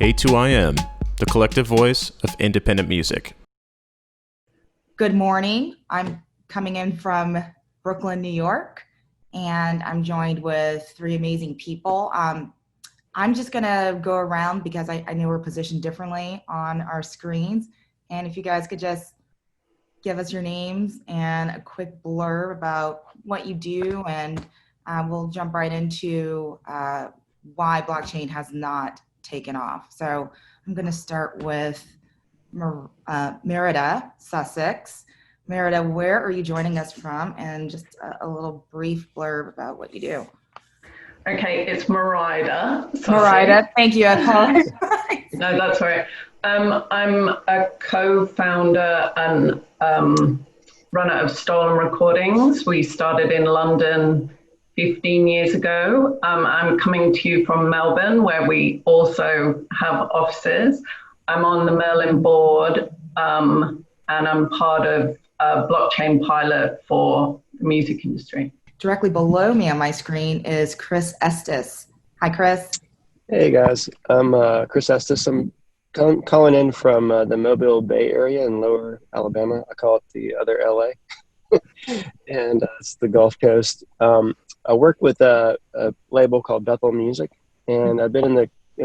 A2IM, the collective voice of independent music. Good morning. I'm coming in from Brooklyn, New York, and I'm joined with three amazing people. I'm just gonna go around because I know we're positioned differently on our screens. And if you guys could just give us your names and a quick blurb about what you do, and we'll jump right into why blockchain has not taken off. So I'm gonna start with Merida, Sussex. Merida, where are you joining us from? And just a little brief blurb about what you do. Okay, it's Merida. Merida, thank you. I apologize. No, that's all right. I'm a co-founder and runner of Stolen Recordings. We started in London 15 years ago. I'm coming to you from Melbourne, where we also have offices. I'm on the Merlin board, and I'm part of a blockchain pilot for the music industry. Directly below me on my screen is Chris Estes. Hi, Chris. Hey, guys. I'm Chris Estes. I'm calling in from the Mobile Bay area in Lower Alabama. I call it the other LA, and it's the Gulf Coast. I work with a label called Bethel Music, and I've been in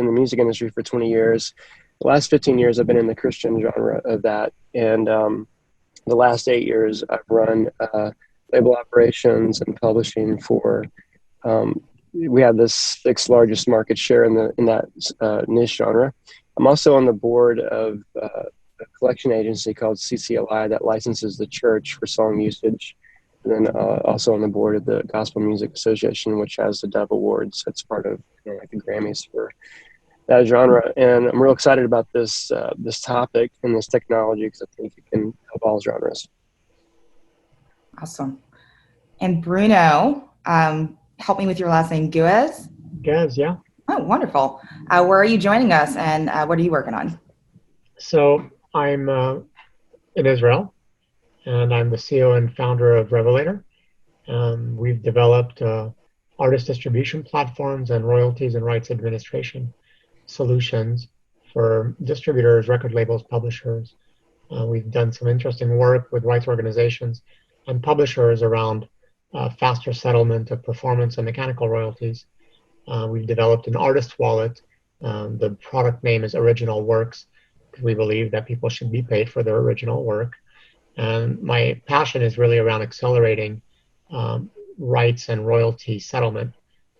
the music industry for 20 years. The last 15 years, I've been in the Christian genre of that, and the last 8 years, I've run label operations and publishing for. We have the sixth largest market share in that niche genre. I'm also on the board of a collection agency called CCLI that licenses the church for song usage, and then also on the board of the Gospel Music Association, which has the Dove Awards. That's part of like the Grammys for that genre. And I'm real excited about this topic and this technology because I think it can help all genres. Awesome. And Bruno, help me with your last name, Guez? Guez, yeah. Oh, wonderful. Where are you joining us, and what are you working on? So I'm in Israel, and I'm the CEO and founder of Revelator. We've developed artist distribution platforms and royalties and rights administration solutions for distributors, record labels, publishers. We've done some interesting work with rights organizations and publishers around faster settlement of performance and mechanical royalties. We've developed an artist wallet. The product name is Original Works because we believe that people should be paid for their original work. And my passion is really around accelerating rights and royalty settlement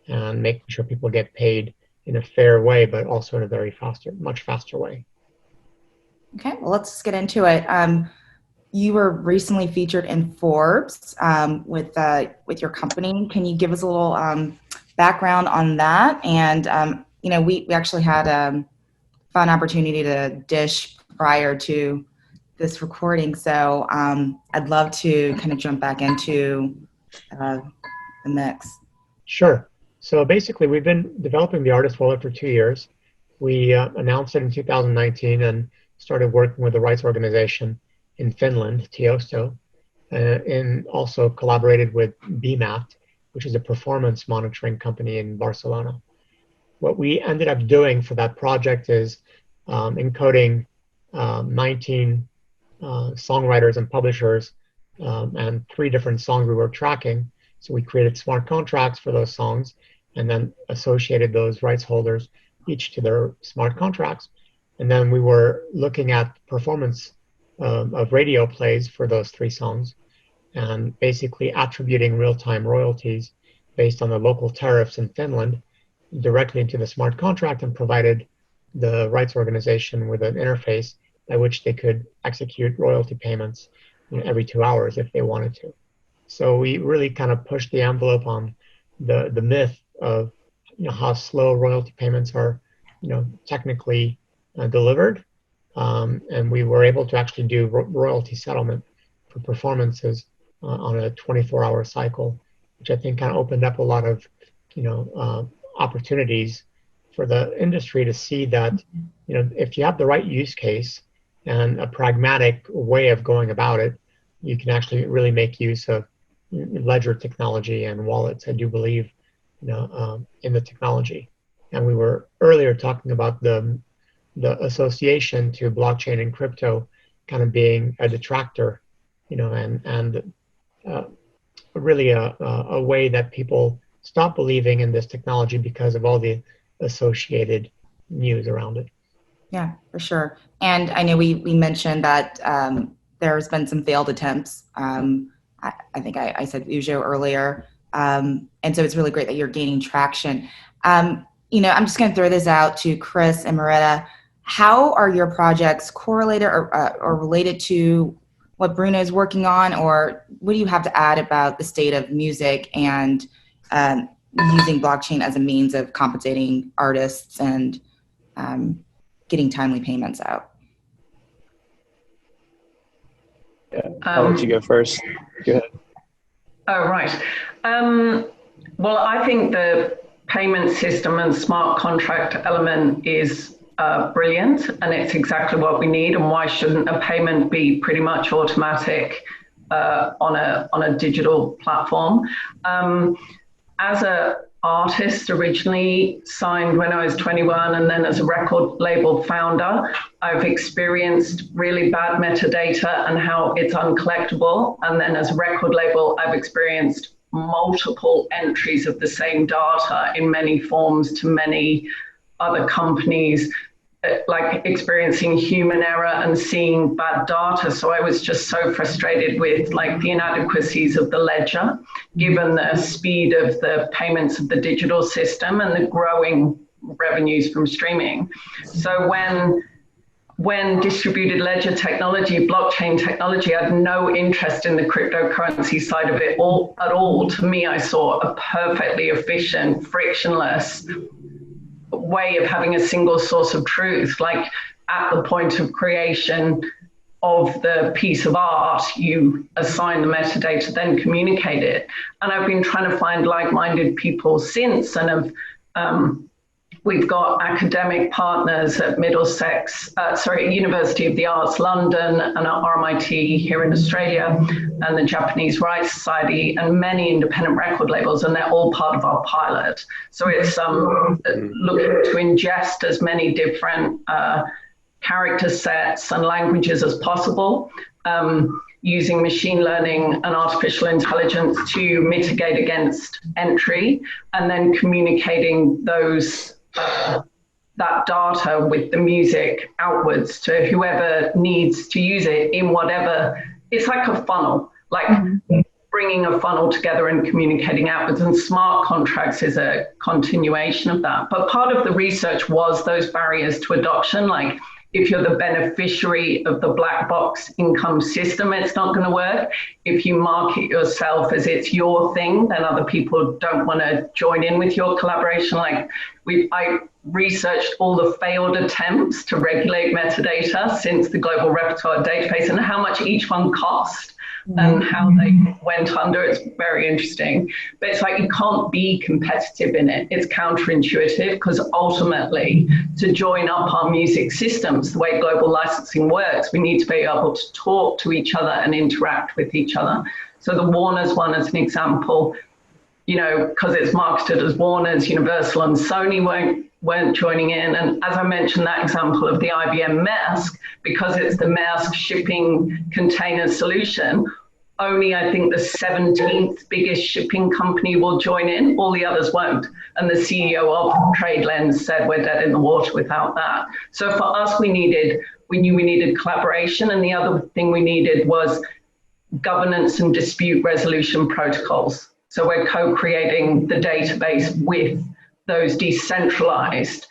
and making sure people get paid in a fair way, but also in a much faster way. Okay, well, let's get into it. You were recently featured in Forbes with your company. Can you give us a little background on that? And we actually had a fun opportunity to dish prior to this recording, so I'd love to kind of jump back into the mix. Sure. So basically, we've been developing the artist wallet for 2 years. We announced it in 2019 and started working with the rights organization in Finland, Tiesto, and also collaborated with BMAT, which is a performance monitoring company in Barcelona. What we ended up doing for that project is encoding 19 songwriters and publishers and 3 different songs we were tracking. So we created smart contracts for those songs and then associated those rights holders each to their smart contracts. And then we were looking at performance of radio plays for those 3 songs and basically attributing real-time royalties based on the local tariffs in Finland directly into the smart contract and provided the rights organization with an interface by which they could execute royalty payments every 2 hours if they wanted to. So we really kind of pushed the envelope on the myth of how slow royalty payments are technically delivered. And we were able to actually do royalty settlement for performances on a 24-hour cycle, which I think kind of opened up a lot of opportunities for the industry to see that if you have the right use case and a pragmatic way of going about it, you can actually really make use of ledger technology and wallets. I do believe in the technology. And we were earlier talking about the the association to blockchain and crypto kind of being a detractor, and really a way that people stop believing in this technology because of all the associated news around it. Yeah, for sure. And I know we mentioned that there's been some failed attempts. I think I said Ujo earlier. And so it's really great that you're gaining traction. I'm just going to throw this out to Chris and Merida. How are your projects correlated or related to what Bruno is working on, or what do you have to add about the state of music and using blockchain as a means of compensating artists and getting timely payments out? Yeah, I'll let you go first. Go ahead. Oh, right. Well, I think the payment system and smart contract element is brilliant, and it's exactly what we need. And why shouldn't a payment be pretty much automatic on a digital platform? As an artist, originally signed when I was 21, and then as a record label founder, I've experienced really bad metadata and how it's uncollectible. And then as a record label, I've experienced multiple entries of the same data in many forms to many other companies, like experiencing human error and seeing bad data. So I was just so frustrated with like the inadequacies of the ledger, given the speed of the payments of the digital system and the growing revenues from streaming. So when distributed ledger technology, blockchain technology had no interest in the cryptocurrency side of it at all, to me, I saw a perfectly efficient, frictionless way of having a single source of truth. Like at the point of creation of the piece of art, you assign the metadata, then communicate it. And I've been trying to find like-minded people since, and we've got academic partners at University of the Arts London, and at RMIT here in Australia, and the Japanese Rights Society, and many independent record labels, and they're all part of our pilot. So it's looking to ingest as many different character sets and languages as possible, using machine learning and artificial intelligence to mitigate against entry, and then communicating that data with the music outwards to whoever needs to use it in whatever. It's like a funnel, like bringing a funnel together and communicating outwards, and smart contracts is a continuation of that. But part of the research was those barriers to adoption. Like if you're the beneficiary of the black box income system, it's not going to work. If you market yourself as it's your thing, then other people don't want to join in with your collaboration. Like I researched all the failed attempts to regulate metadata since the global repertoire database and how much each one cost and how they went under. It's very interesting. But it's like you can't be competitive in it. It's counterintuitive, because ultimately to join up our music systems, the way global licensing works, we need to be able to talk to each other and interact with each other. So the Warner's one as an example, because it's marketed as Warner's, Universal and Sony weren't joining in. And as I mentioned, that example of the IBM Maersk, because it's the Maersk shipping container solution, only I think the 17th biggest shipping company will join in, all the others won't. And the CEO of TradeLens said we're dead in the water without that. So for us, we knew we needed collaboration. And the other thing we needed was governance and dispute resolution protocols. So we're co-creating the database with those decentralized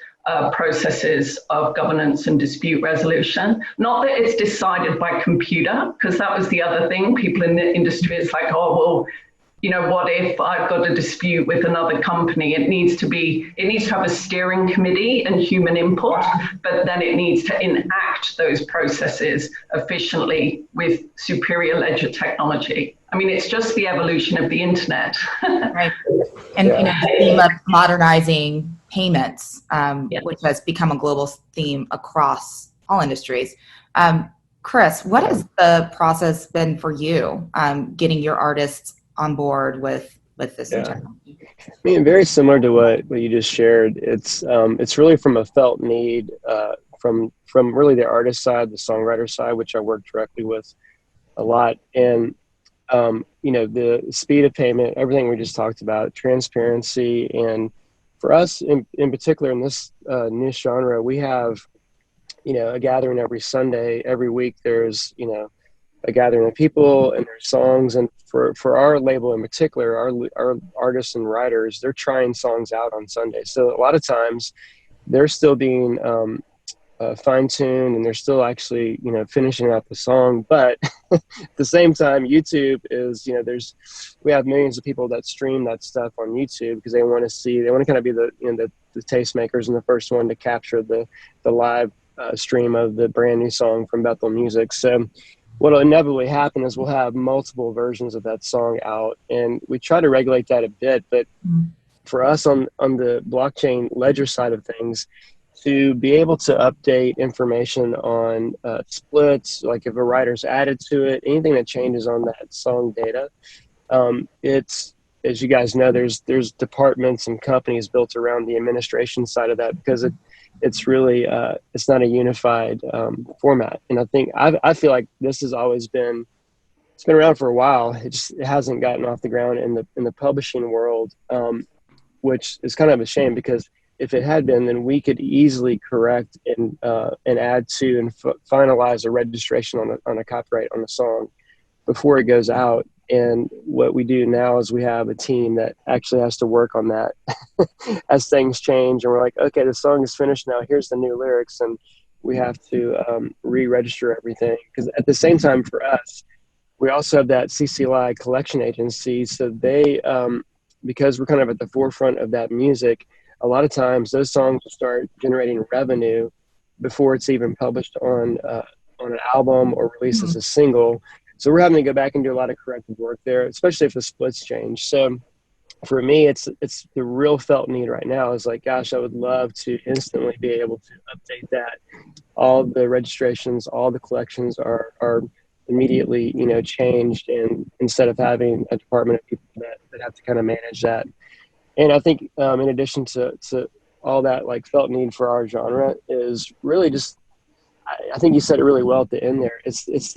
processes of governance and dispute resolution. Not that it's decided by computer, because that was the other thing. People in the industry, it's like, oh, well, what if I've got a dispute with another company? It needs to have a steering committee and human input, but then it needs to enact those processes efficiently with superior ledger technology. I mean, it's just the evolution of the internet. Right. And the theme of modernizing payments, which has become a global theme across all industries. Chris, what has the process been for you getting your artists on board with this technology? I mean, very similar to what you just shared. It's really from a felt need from really the artist side, the songwriter side, which I work directly with a lot. And the speed of payment, everything we just talked about, transparency. And for us in particular in this niche genre, we have, a gathering every Sunday. Every week there's, a gathering of people and there's songs. And for our label in particular, our artists and writers, they're trying songs out on Sunday. So a lot of times they're still being fine-tuned and they're still actually, finishing out the song. But at the same time, YouTube is, we have millions of people that stream that stuff on YouTube because they want to kind of be the tastemakers and the first one to capture the live stream of the brand new song from Bethel Music. So what'll inevitably happen is we'll have multiple versions of that song out, and we try to regulate that a bit. But for us on the blockchain ledger side of things, to be able to update information on splits, like if a writer's added to it, anything that changes on that song data, it's, as you guys know, there's departments and companies built around the administration side of that because it's really it's not a unified format. And I think I feel like this has always been, it's been around for a while. It hasn't gotten off the ground in the publishing world, which is kind of a shame because if it had been, then we could easily correct and add to and finalize a registration on a copyright on a song before it goes out. And what we do now is we have a team that actually has to work on that as things change. And we're like, okay, the song is finished now. Here's the new lyrics. And we have to re-register everything. Because at the same time for us, we also have that CCLI collection agency. So they, because we're kind of at the forefront of that music, a lot of times those songs will start generating revenue before it's even published on an album or released as a single. So we're having to go back and do a lot of corrective work there, especially if the splits change. So for me, it's the real felt need right now is like, gosh, I would love to instantly be able to update that. All the registrations, all the collections are immediately, changed, and instead of having a department of people that have to kind of manage that. And I think in addition to all that like felt need for our genre is really just, I think you said it really well at the end there. It's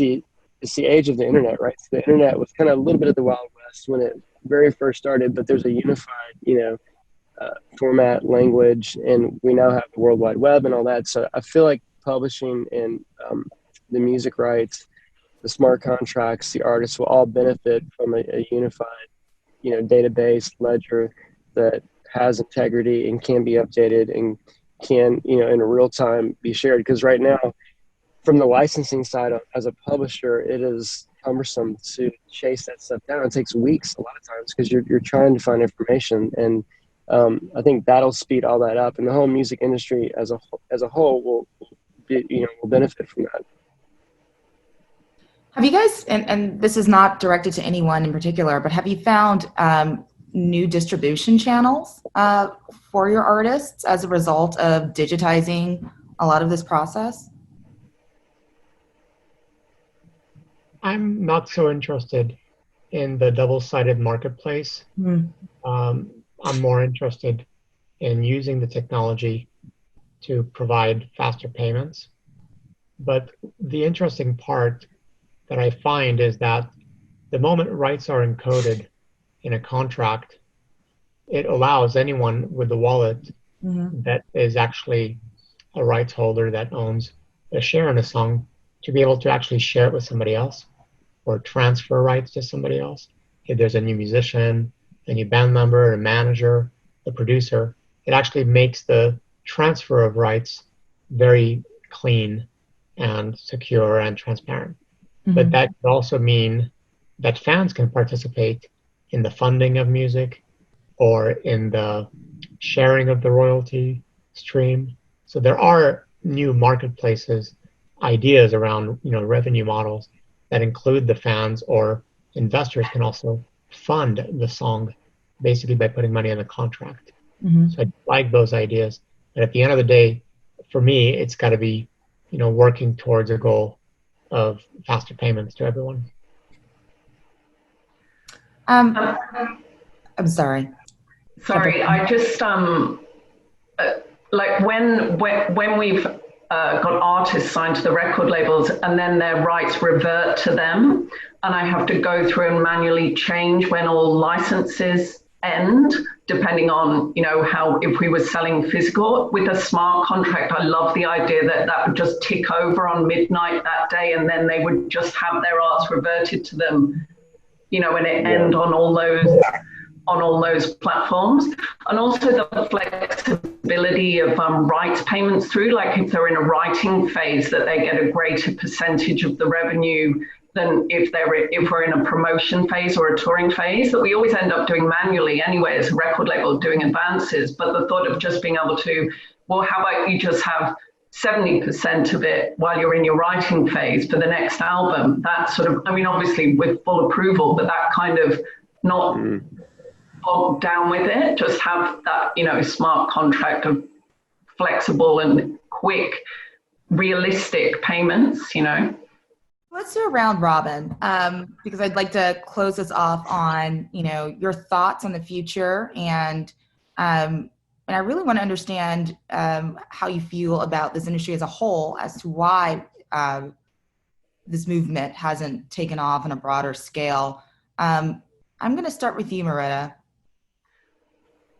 the age of the internet, right? So the internet was kind of a little bit of the Wild West when it very first started, but there's a unified, format, language, and we now have the World Wide Web and all that. So I feel like publishing and the music rights, the smart contracts, the artists will all benefit from a unified, database ledger that has integrity and can be updated and can, in real time be shared. Because right now, from the licensing side, as a publisher, it is cumbersome to chase that stuff down. It takes weeks a lot of times because you're trying to find information, and I think that'll speed all that up. And the whole music industry as a whole will benefit from that. Have you guys, and this is not directed to anyone in particular, but have you found new distribution channels for your artists as a result of digitizing a lot of this process? I'm not so interested in the double-sided marketplace. I'm more interested in using the technology to provide faster payments. But the interesting part that I find is that the moment rights are encoded in a contract, it allows anyone with the wallet that is actually a rights holder that owns a share in a song to be able to actually share it with somebody else or transfer rights to somebody else. If there's a new musician, a new band member, a manager, a producer, it actually makes the transfer of rights very clean and secure and transparent. But that could also mean that fans can participate in the funding of music or in the sharing of the royalty stream. So there are new marketplaces, ideas around revenue models that include the fans, or investors can also fund the song basically by putting money in the contract. So I like those ideas. But at the end of the day, for me, it's got to be working towards a goal of faster payments to everyone. I'm sorry. Sorry, I just like when we've got artists signed to the record labels, and then their rights revert to them. And I have to go through and manually change when all licenses end, depending on, how, if we were selling physical. With a smart contract, I love the idea that that would just tick over on midnight that day, and then they would just have their arts reverted to them, and it end on all those platforms. And also the flexibility of rights payments through, like if they're in a writing phase, that they get a greater percentage of the revenue than if we're in a promotion phase or a touring phase, that we always end up doing manually anyway as a record label, doing advances. But the thought of just being able to, well, how about you just have 70% of it while you're in your writing phase for the next album? That sort of, obviously with full approval, but that kind of not bogged down with it, just have that, smart contract of flexible and quick, realistic payments, Let's do a round robin, because I'd like to close this off on, your thoughts on the future, and I really want to understand how you feel about this industry as a whole, as to why this movement hasn't taken off on a broader scale. I'm going to start with you, Merida.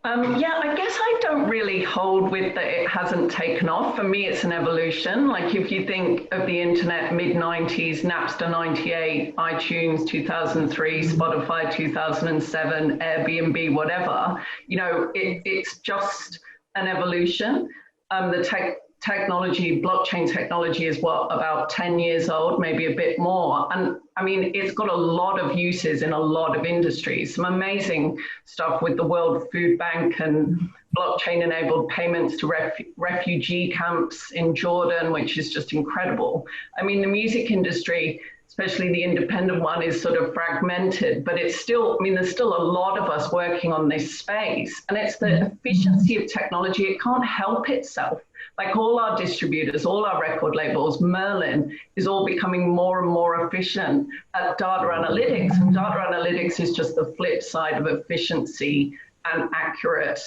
I guess I don't really hold with that it hasn't taken off. For me, it's an evolution. Like if you think of the internet, mid-90s, Napster 98, iTunes 2003, Spotify 2007, Airbnb, whatever, it's just an evolution. The technology, blockchain technology is about 10 years old, maybe a bit more. And it's got a lot of uses in a lot of industries, some amazing stuff with the World Food Bank and blockchain enabled payments to refugee camps in Jordan, which is just incredible. The music industry, especially the independent one, is sort of fragmented, but it's still, there's still a lot of us working on this space. And it's the efficiency of technology. It can't help itself. Like all our distributors, all our record labels, Merlin is all becoming more and more efficient at data analytics. And data analytics is just the flip side of efficiency and accurate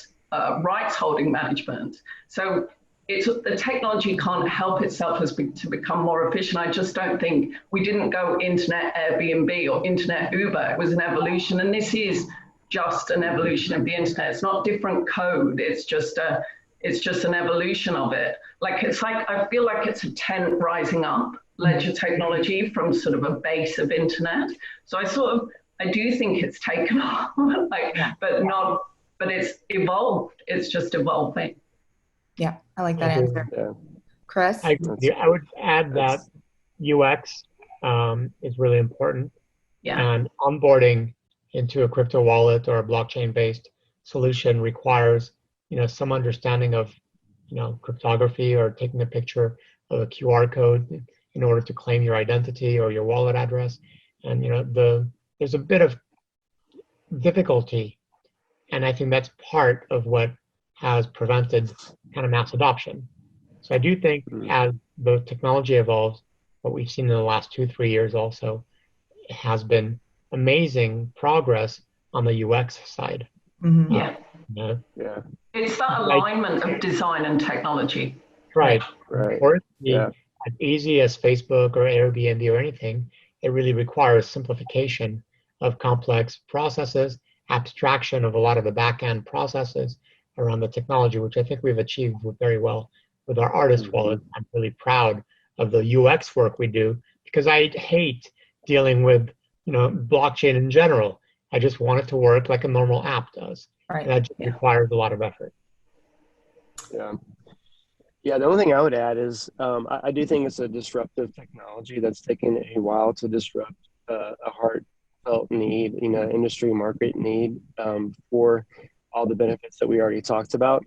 rights holding management. So the technology can't help itself to become more efficient. I just don't think we didn't go internet Airbnb or internet Uber. It was an evolution. And this is just an evolution of the internet. It's not different code. It's just an evolution of it. I feel like it's a tent rising up, ledger technology from sort of a base of internet. So I do think it's taken off, but it's evolved. It's just evolving. Yeah, I like that answer. Yeah. Chris? I would add that UX is really important. Yeah. And onboarding into a crypto wallet or a blockchain-based solution requires some understanding of cryptography, or taking a picture of a QR code in order to claim your identity or your wallet address. And there's a bit of difficulty, and I think that's part of what has prevented kind of mass adoption. So I do think as the technology evolves, what we've seen in the last 2-3 years also has been amazing progress on the UX side. Mm-hmm. Yeah. It's that alignment of design and technology. Right. Right. As easy as Facebook or Airbnb or anything, it really requires simplification of complex processes, abstraction of a lot of the back-end processes around the technology, which I think we've achieved very well with our artist wallet. I'm really proud of the UX work we do, because I hate dealing with blockchain in general. I just want it to work like a normal app does. Right. And that just requires a lot of effort. Yeah, the only thing I would add is I do think it's a disruptive technology that's taken a while to disrupt a heartfelt need, industry market need for all the benefits that we already talked about.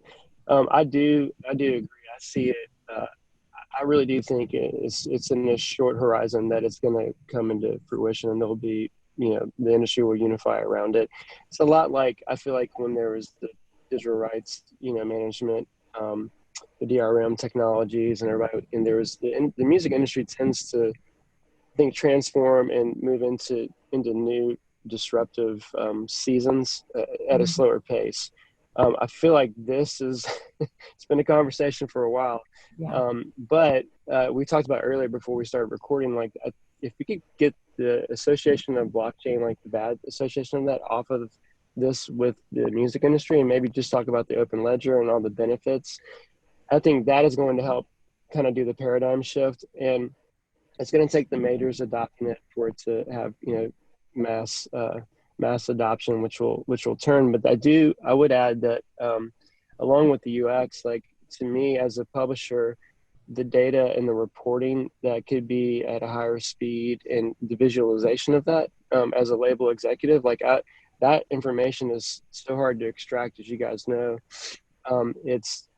I do agree. I see it. I really do think it's in a short horizon that it's going to come into fruition, and there'll be, the industry will unify around it. It's a lot like, I feel like when there was the digital rights, management, the DRM technologies, and everybody, and there was the music industry tends to, I think, transform and move into new disruptive seasons at a slower pace. I feel like this is, it's been a conversation for a while. Yeah. But we talked about earlier before we started recording, like if we could get the association of blockchain, like the bad association of that off of this with the music industry, and maybe just talk about the open ledger and all the benefits, I think that is going to help kind of do the paradigm shift. And it's going to take the majors adopting it for it to have, mass adoption, which will turn. But I would add that along with the UX, like to me as a publisher, the data and the reporting that could be at a higher speed and the visualization of that as a label executive, like that information is so hard to extract, as you guys know. It's,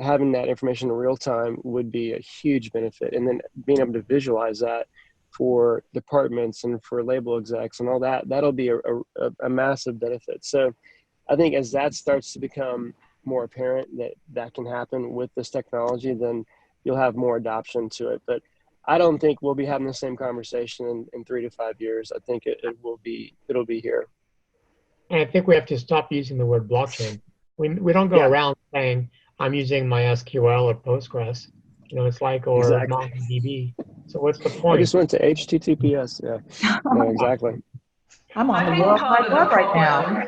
having that information in real time would be a huge benefit. And then being able to visualize that for departments and for label execs and all that, that'll be a massive benefit. So I think as that starts to become more apparent that can happen with this technology, then you'll have more adoption to it. But I don't think we'll be having the same conversation in 3 to 5 years. I think it'll be here. And I think we have to stop using the word blockchain. We don't go around saying, I'm using my SQL or Postgres. It's like, or Exactly. MongoDB. So what's the point? I just went to HTTPS. Yeah, no, exactly. I'm on the World Wide Web right now.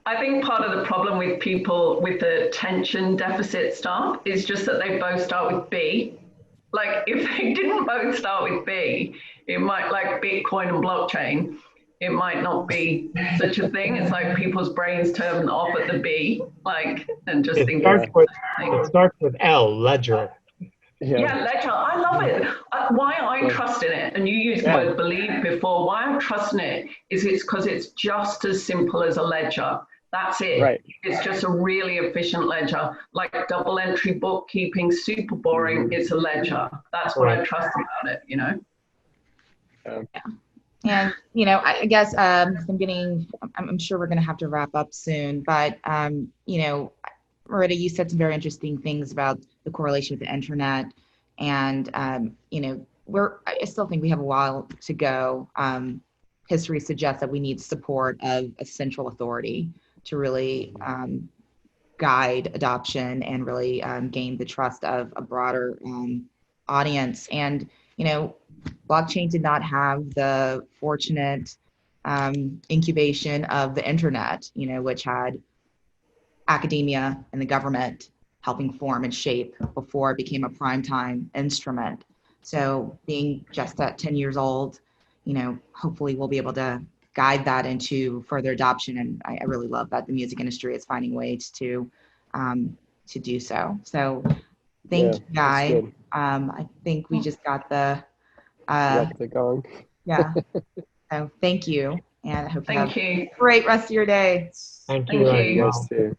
I think part of the problem with people with the attention deficit stuff is just that they both start with B. Like if they didn't both start with B, it might, like Bitcoin and blockchain, it might not be such a thing. It's like people's brains turn off at the B, and just think. It starts with L, ledger. Yeah, ledger. I love it. Why I trust in it, and you used the word believe before. Why I'm trusting it is because it's just as simple as a ledger. That's it. Right. It's just a really efficient ledger, like double entry bookkeeping, super boring. Mm-hmm. It's a ledger. That's what I trust about it. Yeah. And I guess I'm sure we're going to have to wrap up soon, but Merida, you said some very interesting things about the correlation with the internet, and I still think we have a while to go. History suggests that we need support of a central authority to really guide adoption and really gain the trust of a broader audience. And blockchain did not have the fortunate incubation of the internet, which had academia and the government helping form and shape before it became a primetime instrument. So being just at 10 years old, hopefully we'll be able to guide that into further adoption. And I really love that the music industry is finding ways to do so. So thank you, Guy. I think we just got the going. Yeah. So thank you. And I hope you have a great rest of your day. Thank you. Thank you.